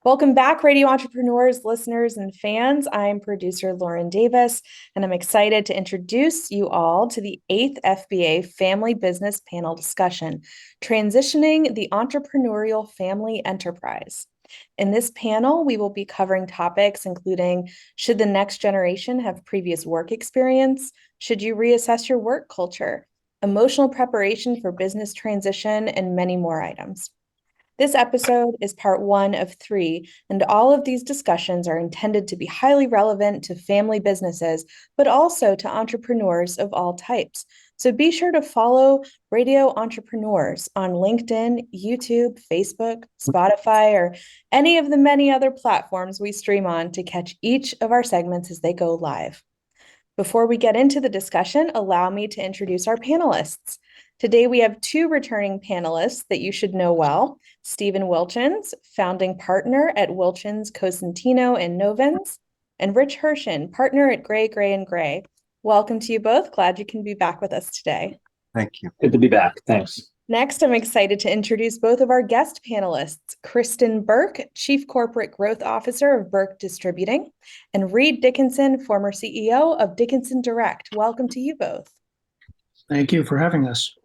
Welcome back, radio entrepreneurs, listeners, and fans. I'm producer Lauren Davis, and I'm excited to introduce you all to the 8th FBA Family Business Panel Discussion, Transitioning the Entrepreneurial Family Enterprise. In this panel, we will be covering topics including, should the next generation have previous work experience? Should you reassess your work culture? Emotional preparation for business transition, and many more items. This episode is part 1 of 3, and all of these discussions are intended to be highly relevant to family businesses, but also to entrepreneurs of all types. So be sure to follow Radio Entrepreneurs on LinkedIn, YouTube, Facebook, Spotify, or any of the many other platforms we stream on to catch each of our segments as they go live. Before we get into the discussion, allow me to introduce our panelists. Today, we have 2 returning panelists that you should know well. Stephen Wilchins, founding partner at Wilchins, Cosentino, and Novins, and Rich Hirschen, partner at Gray, Gray & Gray. Welcome to you both. Glad you can be back with us today. Thank you. Good to be back. Thanks. Next, I'm excited to introduce both of our guest panelists, Kristen Burke, Chief Corporate Growth Officer of Burke Distributing, and Reed Dickinson, former CEO of Dickinson Direct. Welcome to you both. Thank you for having us.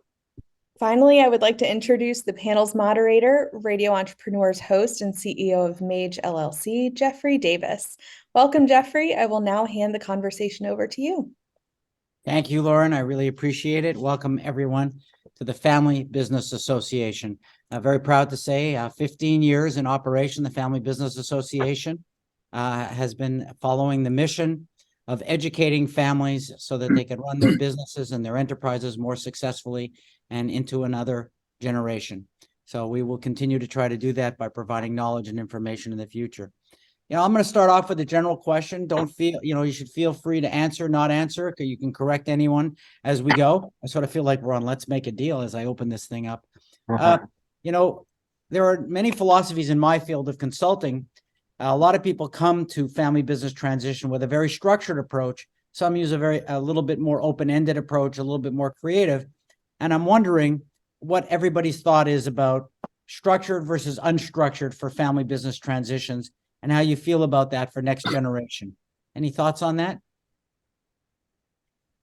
Finally, I would like to introduce the panel's moderator, Radio Entrepreneurs host and CEO of Mage LLC, JDavis. Welcome, Jeffrey. I will now hand the conversation over to you. Thank you, Lauren. I really appreciate it. Welcome, everyone, to the Family Business Association. Very proud to say 15 years in operation, the Family Business Association has been following the mission of educating families so that they can run their businesses and their enterprises more successfully and into another generation. So we will continue to try to do that by providing knowledge and information in the future. I'm going to start off with a general question. Don't feel, you should feel free to answer, not answer, because you can correct anyone as we go. I sort of feel like we're on Let's Make a Deal as I open this thing up. There are many philosophies in my field of consulting. A lot of people come to family business transition with a very structured approach. Some use a little bit more open-ended approach, a little bit more creative. And I'm wondering what everybody's thought is about structured versus unstructured for family business transitions and how you feel about that for next generation. Any thoughts on that?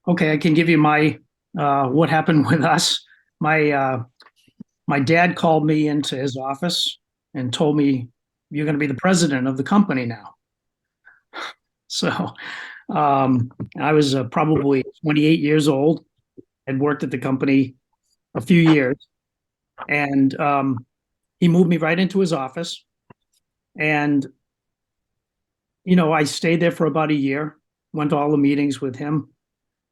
Okay, I can give you my what happened with us. My dad called me into his office and told me, "You're going to be the president of the company now." So I was probably 28 years old, had worked at the company a few years, and he moved me right into his office. And, I stayed there for about a year, went to all the meetings with him,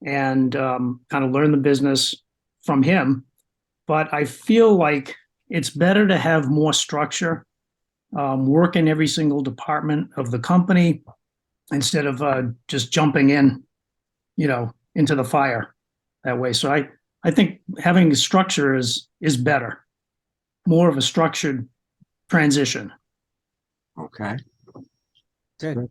and kind of learned the business from him. But I feel like it's better to have more structure, work in every single department of the company instead of just jumping in, into the fire that way. So I think having a structure is better, more of a structured transition. Okay. Good.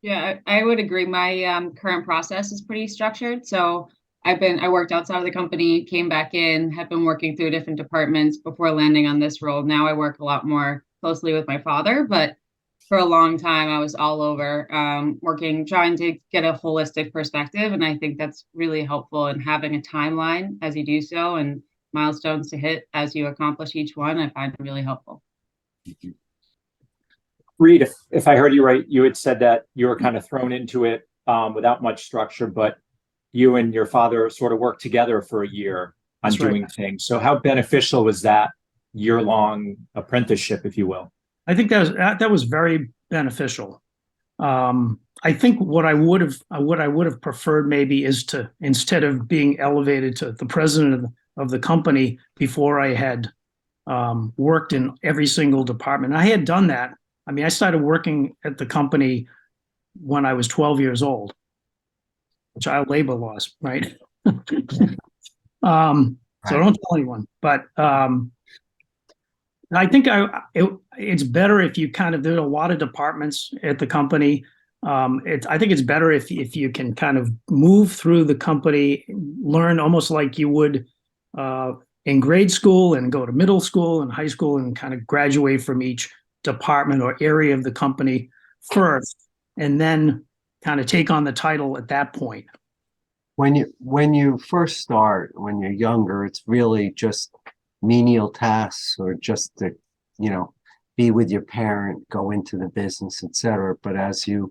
Yeah, I would agree. My current process is pretty structured. So I worked outside of the company, came back in, have been working through different departments before landing on this role. Now I work a lot more closely with my father, but for a long time I was all over working, trying to get a holistic perspective. And I think that's really helpful in having a timeline as you do so and milestones to hit as you accomplish each one. I find it really helpful. Reed, if I heard you right, you had said that you were kind of thrown into it without much structure, but you and your father sort of worked together for a year on doing things. So how beneficial was that year-long apprenticeship, if you will? I think that was very beneficial. I think what I would have preferred maybe is to, instead of being elevated to the president of the company before I had worked in every single department. I had done that. I mean, I started working at the company when I was 12 years old. Child labor laws, right? So don't tell anyone. But I think it's better if you there's a lot of departments at the company. I think it's better if you can kind of move through the company, learn almost like you would in grade school and go to middle school and high school and kind of graduate from each department or area of the company first, and then kind of take on the title at that point. When you first start, when you're younger, it's really just menial tasks or just to, be with your parent, go into the business, etc. But as you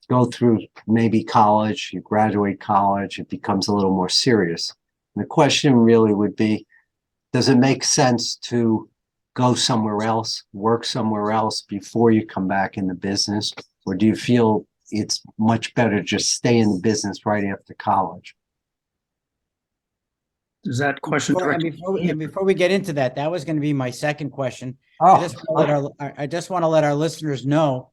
go through maybe college, you graduate college, it becomes a little more serious. And the question really would be, does it make sense to go somewhere else, work somewhere else before you come back in the business? Or do you feel it's much better to just stay in the business right after college? Is that question Before we get into that, that was going to be my second question. Oh, I just want to let our listeners know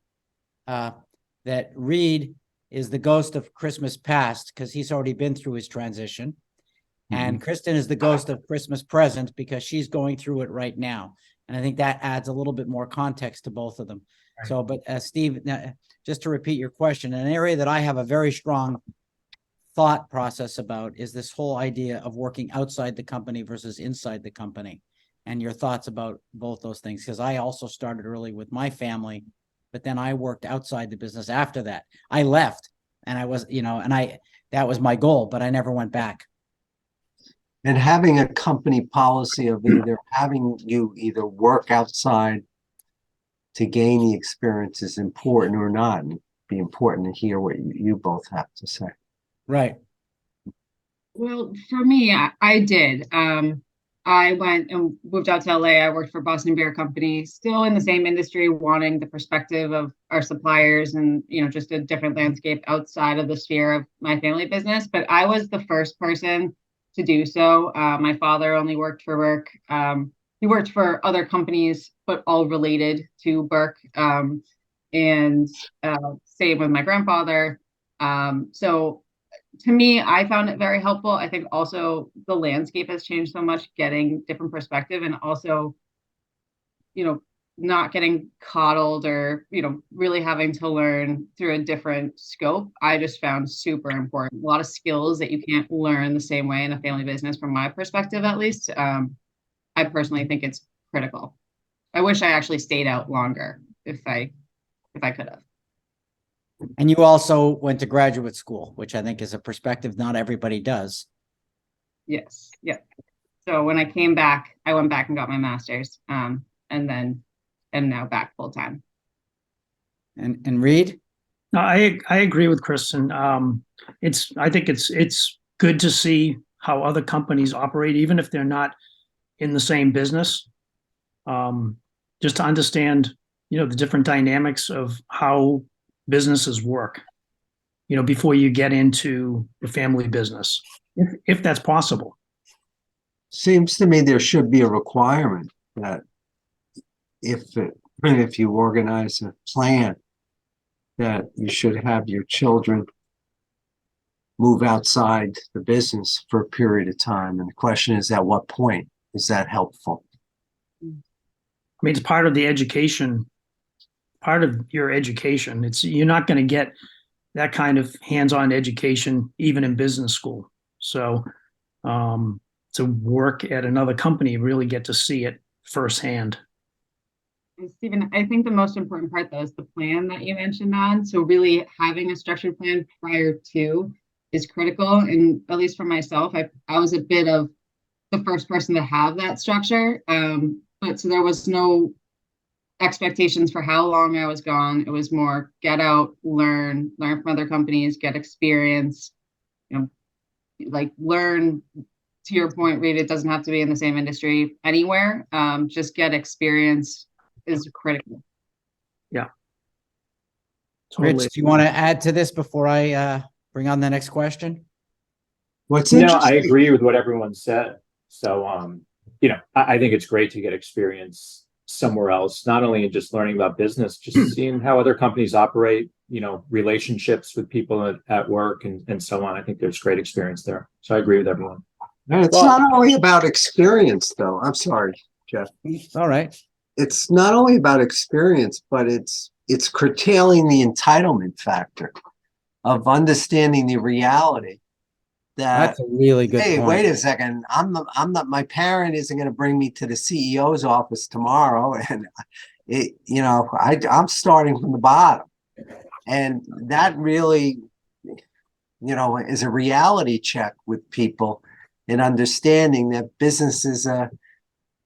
that Reed is the ghost of Christmas past because he's already been through his transition. And Kristen is the ghost of Christmas present because she's going through it right now. And I think that adds a little bit more context to both of them. Right. So, but Steve, just to repeat your question, an area that I have a very strong thought process about is this whole idea of working outside the company versus inside the company, and your thoughts about both those things. Because I also started early with my family, but then I worked outside the business after that. I left and I was, that was my goal, but I never went back. And having a company policy of either having you either work outside to gain the experience is important or not. And it'd be important to hear what you both have to say. Right. Well, for me, I did. I went and moved out to LA. I worked for Boston Beer Company, still in the same industry, wanting the perspective of our suppliers and, just a different landscape outside of the sphere of my family business. But I was the first person to do so. My father only worked for Burke. He worked for other companies, but all related to Burke. And same with my grandfather. So to me, I found it very helpful. I think also the landscape has changed so much, getting different perspective and also, not getting coddled or, really having to learn through a different scope. I just found super important. A lot of skills that you can't learn the same way in a family business, from my perspective, at least. I personally think it's critical. I wish I actually stayed out longer if I could have. And you also went to graduate school, which I think is a perspective not everybody does. Yes. Yeah. So when I came back, I went back and got my master's, and then am now back full time. And Reed? No, I agree with Kristen. I think it's good to see how other companies operate, even if they're not in the same business. Just to understand, the different dynamics of how businesses work, before you get into the family business, if that's possible. Seems to me there should be a requirement that if you organize a plan, that you should have your children move outside the business for a period of time. And the question is, at what point is that helpful? I mean, it's part of the education, part of your education. You're not going to get that kind of hands-on education even in business school. So to work at another company, really get to see it firsthand. Stephen, I think the most important part, though, is the plan that you mentioned on. So really having a structured plan prior to is critical. And at least for myself, I was a bit of the first person to have that structure. But so there was no expectations for how long I was gone. It was more get out, learn from other companies, get experience, learn. To your point, Reed, it doesn't have to be in the same industry anywhere. Just get experience is critical. Yeah. Totally. Rich, do you want to add to this before I bring on the next question? What's No, interesting? I agree with what everyone said. So, I think it's great to get experience somewhere else, not only in just learning about business, just seeing how other companies operate, relationships with people at work and so on. I think there's great experience there. So I agree with everyone. And it's not only about experience, though. I'm sorry, Jeff. All right. It's not only about experience, but it's curtailing the entitlement factor of understanding the reality that, that's a really good hey, point. wait a second, I'm not, my parent isn't going to bring me to the CEO's office tomorrow, and I'm starting from the bottom. And that really, is a reality check with people in understanding that business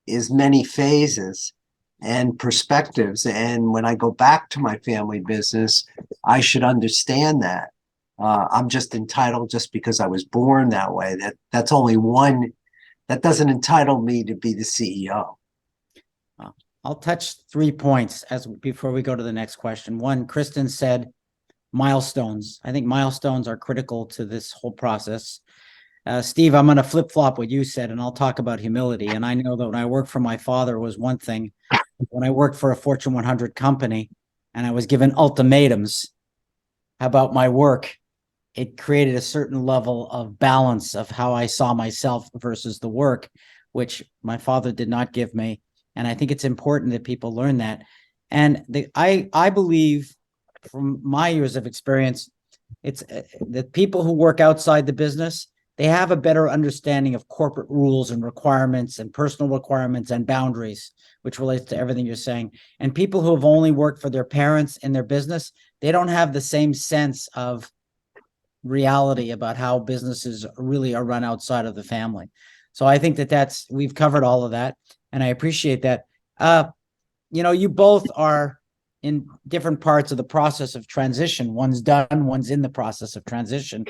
is many phases and perspectives. And when I go back to my family business, I should understand that. I'm just entitled just because I was born that way. That's only one. That doesn't entitle me to be the CEO. I'll touch 3 points before we go to the next question. One, Kristen said milestones. I think milestones are critical to this whole process. Steve, I'm going to flip-flop what you said, and I'll talk about humility. And I know that when I worked for my father was one thing. When I worked for a Fortune 100 company and I was given ultimatums about my work, it created a certain level of balance of how I saw myself versus the work, which my father did not give me. And I think it's important that people learn that. And I believe from my years of experience, it's that people who work outside the business, they have a better understanding of corporate rules and requirements and personal requirements and boundaries, which relates to everything you're saying. And people who have only worked for their parents in their business, they don't have the same sense of reality about how businesses really are run outside of the family. So I think we've covered all of that, and I appreciate that. You both are in different parts of the process of transition. One's done, one's in the process of transition.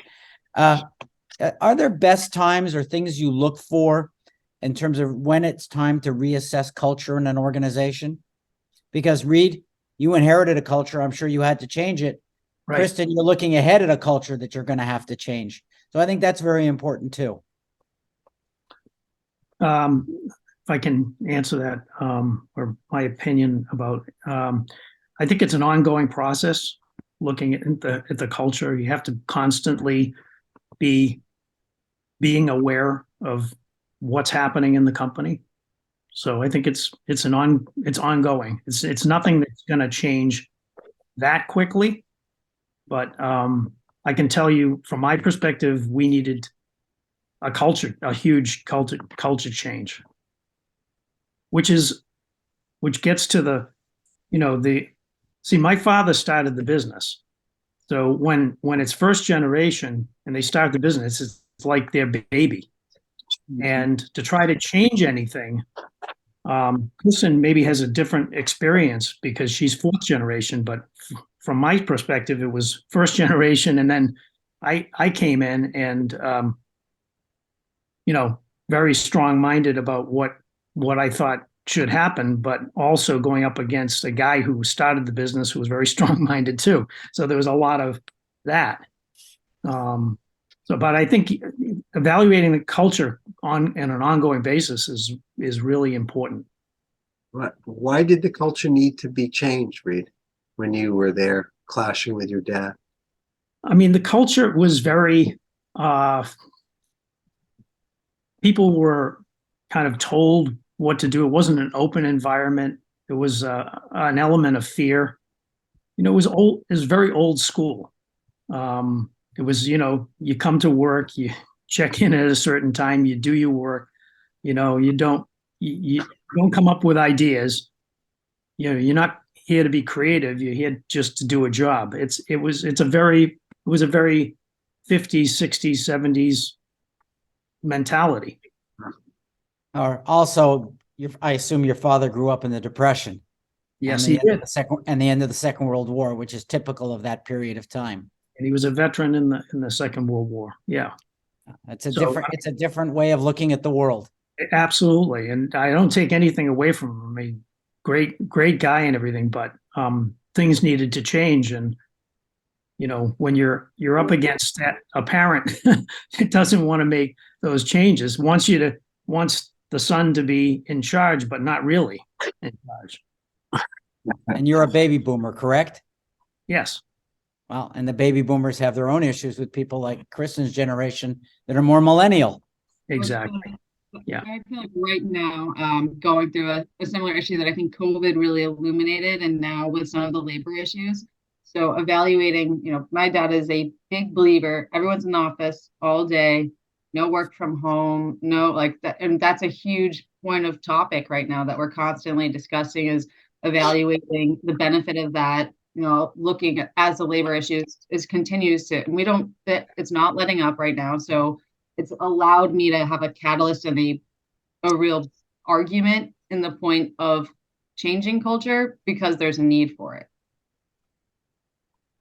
Are there best times or things you look for in terms of when it's time to reassess culture in an organization? Because Reed, you inherited a culture. I'm sure you had to change it. Right. Kristen, you're looking ahead at a culture that you're going to have to change. So I think that's very important too. If I can answer that, or my opinion about, I think it's an ongoing process. Looking at the culture, you have to constantly be being aware of what's happening in the company. So I think it's ongoing. It's nothing that's going to change that quickly. But I can tell you from my perspective, we needed a huge culture change, which gets to see, my father started the business. So when it's first generation and they start the business, it's like their baby. And to try to change anything, Kristen maybe has a different experience because she's fourth generation, but from my perspective, it was first generation. And then I came in and, very strong-minded about what I thought should happen, but also going up against a guy who started the business who was very strong-minded too. So there was a lot of that. But I think evaluating the culture on an ongoing basis is really important. Why did the culture need to be changed, Reed, when you were there clashing with your dad? I mean, the culture was very, people were kind of told what to do. It wasn't an open environment. It was an element of fear. It was old. It was very old school. It was, you come to work, you check in at a certain time, you do your work. You don't come up with ideas. You're not here to be creative. You're here just to do a job. It was a very 50s, 60s, 70s mentality. Or also, I assume your father grew up in the Depression. Yes, he did. And the end of the Second World War, which is typical of that period of time. And he was a veteran in the Second World War. Yeah, it's a different way of looking at the world. Absolutely, and I don't take anything away from him. I mean, great guy and everything, but things needed to change. And when you're up against a parent that doesn't want to make those changes, wants the son to be in charge, but not really in charge. And you're a baby boomer, correct? Yes. Well, and the baby boomers have their own issues with people like Kristen's generation that are more millennial. Exactly. Yeah. I feel like right now, going through a similar issue that I think COVID really illuminated, and now with some of the labor issues. So evaluating, my dad is a big believer. Everyone's in the office all day, no work from home, no like that. And that's a huge point of topic right now that we're constantly discussing is evaluating the benefit of that, looking at as the labor issues continues to, and it's not letting up right now. So it's allowed me to have a catalyst and a real argument in the point of changing culture because there's a need for it.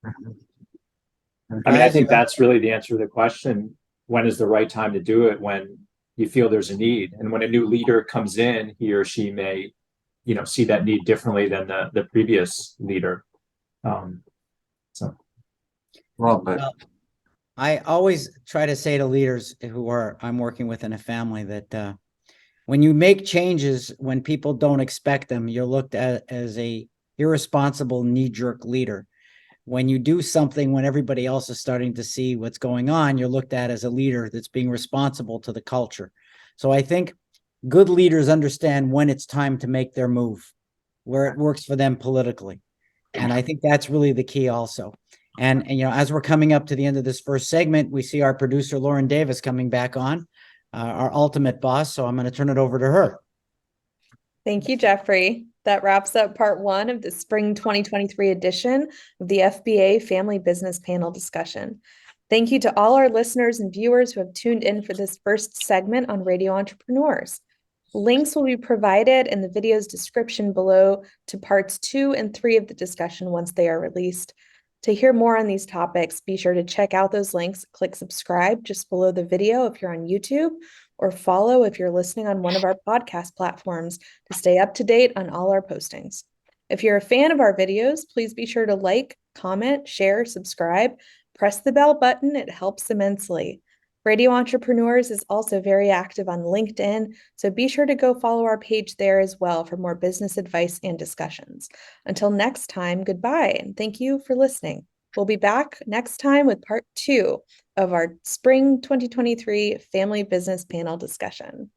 I mean, I think that's really the answer to the question. When is the right time to do it? When you feel there's a need. And when a new leader comes in, he or she may, see that need differently than the previous leader. I always try to say to leaders I'm working with in a family that when you make changes, when people don't expect them, you're looked at as a irresponsible knee-jerk leader. When you do something when everybody else is starting to see what's going on, you're looked at as a leader that's being responsible to the culture. So I think good leaders understand when it's time to make their move, where it works for them politically. And I think that's really the key also. And as we're coming up to the end of this first segment, we see our producer, Lauren Davis, coming back on, our ultimate boss. So I'm going to turn it over to her. Thank you, Jeffrey. That wraps up part 1 of the spring 2023 edition of the FBA Family Business Panel discussion. Thank you to all our listeners and viewers who have tuned in for this first segment on Radio Entrepreneurs. Links will be provided in the video's description below to parts 2 and 3 of the discussion once they are released. To hear more on these topics, be sure to check out those links, click subscribe just below the video if you're on YouTube, or follow if you're listening on one of our podcast platforms to stay up to date on all our postings. If you're a fan of our videos, please be sure to like, comment, share, subscribe, press the bell button. It helps immensely. Radio Entrepreneurs is also very active on LinkedIn, so be sure to go follow our page there as well for more business advice and discussions. Until next time, goodbye, and thank you for listening. We'll be back next time with part 2 of our spring 2023 family business panel discussion.